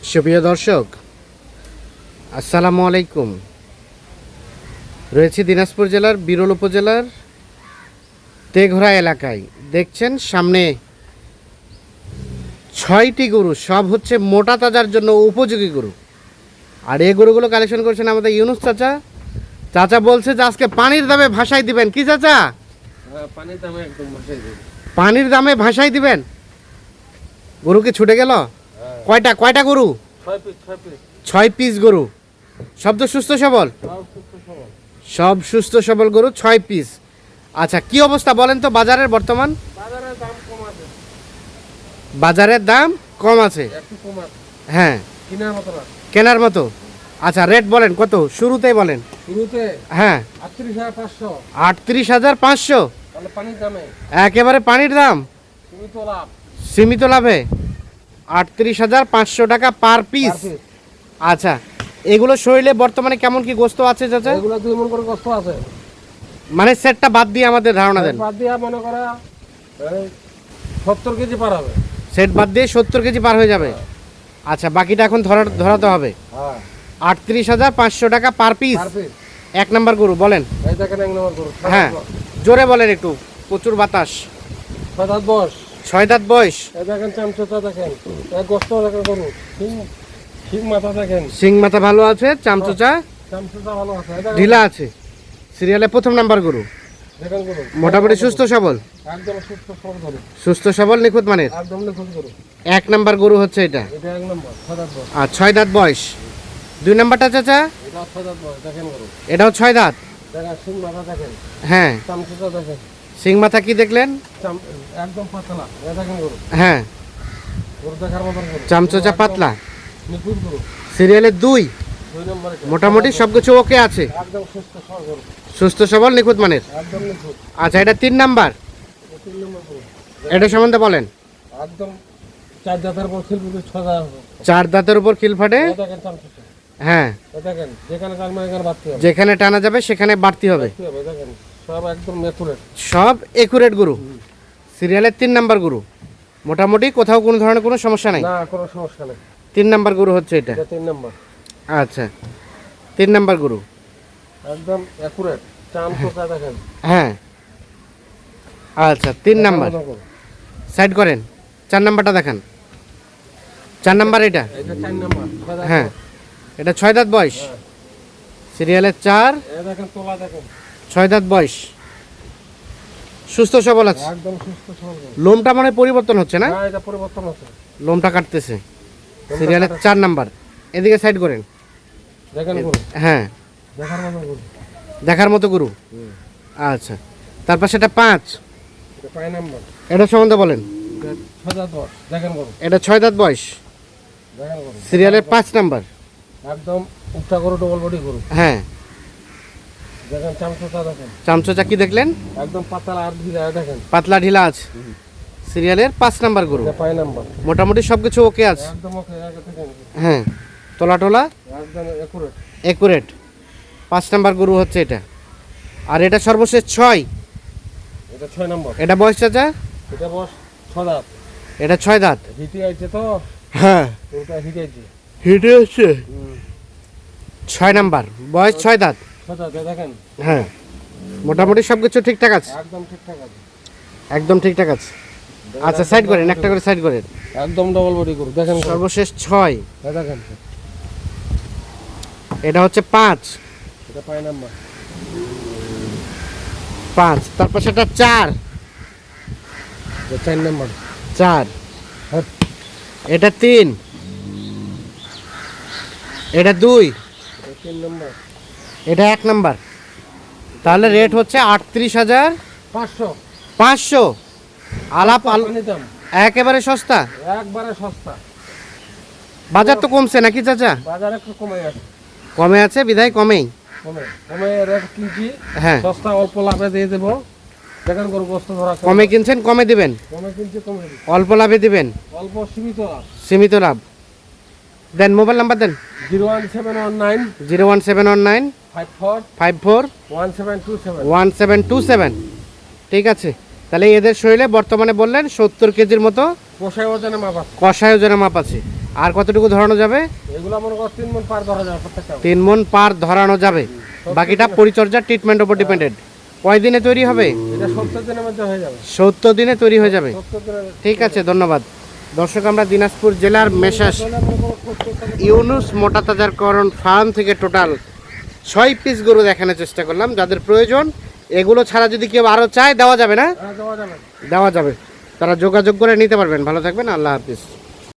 সুপ্রিয় দর্শক, আসসালামু আলাইকুম। রয়েছে দিনাজপুর জেলার বিরল উপজেলার তেঘরা এলাকায়। দেখছেন সামনে 6টি গরু, সব হচ্ছে মোটা তাজার জন্য উপযোগী গরু। আর এই গরুগুলো কালেকশন করছেন আমাদের ইউনুস চাচা। চাচা বলছে যে আজকে পানির দামে ভাসাই দিবেন। কি চাচা? পানির দামে একদম ভাসাই দেবে। পানির দামে ভাসাই দিবেন। গরু কি ছুটে গেল? কয়টা গরু? 6 পিস গরু। সব তো সুস্থ সবল? সব সুস্থ সবল গরু 6 পিস। আচ্ছা, কি অবস্থা বলেন তো বাজারের বর্তমান? বাজারের দাম কম আছে। বাজারের দাম কম আছে, একটু কম আছে। হ্যাঁ, কেনার মতো না। কেনার মতো। আচ্ছা, রেট বলেন কত শুরুতেই বলেন। শুরুতে হ্যাঁ, 38,500। 38,500 তাহলে পানির দামে একেবারে পানির দাম। সীমিত লাভ। সীমিত লাভে 38,500 টাকা পার পিস। আচ্ছা, এগুলো শরীরে বর্তমানে কেমন কি গোস্ত আছে চাচা? এগুলো 2 মণ করে কষ্ট আছে। মানে সেটটা বাদ দিয়ে আমাদের ধারণা দেন। বাদ দিয়া মনে করা 70 কেজি পার হবে। সেট বাদ দিয়ে 70 কেজি পার হয়ে যাবে। আচ্ছা, বাকিটা এখন ধরাতে হবে। হ্যাঁ, 38,500 টাকা per piece. Per piece. 1 number গরু বলেন। এই দেখেন 1 নম্বর গরু। হ্যাঁ, জোরে বলেন একটু, প্রচুর বাতাস। 6 দাঁত বয়স। 6 দাঁত বয়স। এই দেখেন চামচটা দেখেন। এই গোস্ত দেখেন গরু। ঠিক মাথা দেখেন। সিং মাথা ভালো আছে, চামচুচা চামচটা ভালো আছে। এই দেখেন ঢিলা আছে। সিরিয়ালে 1ম নাম্বার গরু। দেখেন গরু। মোটামুটি সুস্থ সবল। একদম সুস্থ সবল গরু। সুস্থ সবল নিখুঁত মানের। একদম নিখুঁত গরু। 1 নাম্বার গরু হচ্ছে এটা। এটা 1 নম্বর 6 দাঁত বয়স। আর 6 দাঁত বয়স। 2 নাম্বারটা চাচা? এটা 6 দাঁত বয়স। দেখেন গরু। এটাও 6 দাঁত। দেখেন সিং মাথা দেখেন। হ্যাঁ, চামচটা দেখেন। সিং মাথা কি দেখলেন? একদম পাতলা। এই দেখেন গরু। হ্যাঁ, গরু দেখার মতন গরু। চামচোচা পাতলা। নিখুঁত গরু। সিরিয়ালে 2। 2 নম্বরে মোটামুটি সবকিছু ওকে আছে। একদম সুস্থ সবল গরু। সুস্থ সবল নিখুঁত মানের। একদম নিখুঁত। আচ্ছা, এটা 3 নাম্বার। 3 নম্বর গরু। এটা সম্বন্ধে বলেন। একদম 4 দাঁতের পর খিলপুরি 6 দাঁত। 4 দাঁতের উপর খিল ফাটে। এই দেখেন চামচটা। হ্যাঁ, এই দেখেন যেখানে টানবে এখানে বাড়তে হবে। যেখানে টানা যাবে সেখানে বাড়তি হবে। বাড়তে হবে। দেখেন সব একদম ম্যাচুরেট। সব একুরেট গরু। সিরিয়ালের 3 নাম্বার গরু। মোটামুটি কোথাও কোনো ধরনের কোনো সমস্যা নাই। না, কোনো সমস্যা নেই। 3 নাম্বার গরু হচ্ছে এটা। এটা 3 নম্বর। আচ্ছা, 3 নাম্বার গরু। একদম অ্যাকুরেট। চামচটা দেখেন। হ্যাঁ, আচ্ছা, 3 নাম্বার। সাইড করেন। 4 নাম্বারটা দেখান। 4 নাম্বার এটা। এটা 4 নম্বর। 6 দাঁত হ্যাঁ, বয়স। এটা 6 দাঁত বয়স। হ্যাঁ। সিরিয়ালের 4, এই দেখেন তোলা দেখেন। 6 দাঁত বয়স। সুস্থ সবল আছে। একদম সুস্থ সবল গরু। লোমটা মানে পরিবর্তন হচ্ছে না? না, এটা পরিবর্তন আছে। লোমটা কাটতেছে। সিরিয়ালের 4 নাম্বার। এদিকে সাইড করেন। দেখেন গরু। হ্যাঁ, দেখার মতো গরু। দেখার মতো গরু। আচ্ছা, তারপর সেটা 5। এটা 5 নম্বর। এটা সম্বন্ধে বলেন। এটা 6 দাঁত বয়স। দেখেন গরু। এটা 6 দাঁত বয়স। দেখেন গরু। সিরিয়ালের 5 নাম্বার। একদম উচ্চা গরু, ডবল বডি গরু। হ্যাঁ, দেখেন চামচটা দেখেন। চামচোচা কি দেখলেন? একদম পাতলা আর ঢিলা। দেখেন পাতলা ঢিলা আছে। সিরিয়ালের 5 নাম্বার গরু। এটা 5 নম্বর। মোটামুটি সব কিছু ওকে আছে। একদম ওকে। আগে থেকে হ্যাঁ, তোলা টোলা একদম অ্যাকুরেট। একুরেট। 5 নাম্বার গরু হচ্ছে এটা। আর এটা সর্বশেষ 6। এটা 6 নম্বর। এটা বয়স চাচা? এটা বয়স 6 দাঁত। এটা 6 দাঁত। হিটে আইছে তো। হ্যাঁ, ওটা হিটে আইছে। হিটে হচ্ছে 6 নাম্বার বয়স, 6 দাঁত। 6 দাঁত। দেখেন হ্যাঁ, মোটামুটি সব কিছু ঠিকঠাক আছে। একদম ঠিকঠাক আছে। একদম ঠিকঠাক আছে। আচ্ছা, সাইড করেন, একটা করে সাইড করেন। একদম ডবল বডি গরু। দেখেন গরু। সর্বশেষ 6। এই দেখেন এটা হচ্ছে 5। এটা 5 নম্বর। 5, তারপর সেটা 4। এটা 4 নম্বর। 4, হ্যাঁ। এটা 3, এটা 2, এটা 3 নম্বর। এটা 1 নাম্বার। তাহলে রেট হচ্ছে 38,500। 500। আলাপ পানি দাম একেবারে সস্তা। একবারে সস্তা। বাজার তো কমছে নাকি চাচা? বাজারে একটু কমে আছে। কমে আছে বিধায় কমেই। কমে রেট কিনছি। হ্যাঁ, সস্তা অল্প লাভে দিয়ে দেবো। দেখেন গরু গোস্ত ধরা আছে। কমে কিনছেন কমে দিবেন, কমে কিনছি কমে দিই। অল্প লাভে দিবেন, অল্প সীমিত লাভ। সীমিত লাভ। দেন, মোবাইল নাম্বার দেন। 01719 01719 54 54 1727। 1727। ঠিক আছে, তাহলে এদের শরীরে বর্তমানে বললেন 70 কেজির মতো পোষায় ওজনে মাপ আছে। কষায় ওজনের মাপ আছে। আর কতটুকু ধরানো যাবে? এগুলো মনে করো 3 মণ পার ধরা যাবে প্রত্যেকটা। 3 মণ পার ধরানো যাবে, বাকিটা পরিচর্যা ট্রিটমেন্ট উপর ডিপেন্ডেড। কয় দিনে তৈরি হবে? এটা 70 দিনের মধ্যে হয়ে যাবে। 70 দিনে তৈরি হয়ে যাবে। 70 দিনের ঠিক আছে, ধন্যবাদ। দর্শক, আমরা দিনাজপুর জেলার মেশাস মনে করো 70 টাকা। ইউনুস মোটা তাজারকরণ ফার্ম থেকে টোটাল 6 পিস গরু দেখানোর চেষ্টা করলাম। যাদের প্রয়োজন, এগুলো ছাড়া যদি কেউ আরও চায় দেওয়া যাবে না? দেওয়া যাবে। দেওয়া যাবে। তারা যোগাযোগ করে নিতে পারবেন। ভালো থাকবেন, আল্লাহ হাফিজ।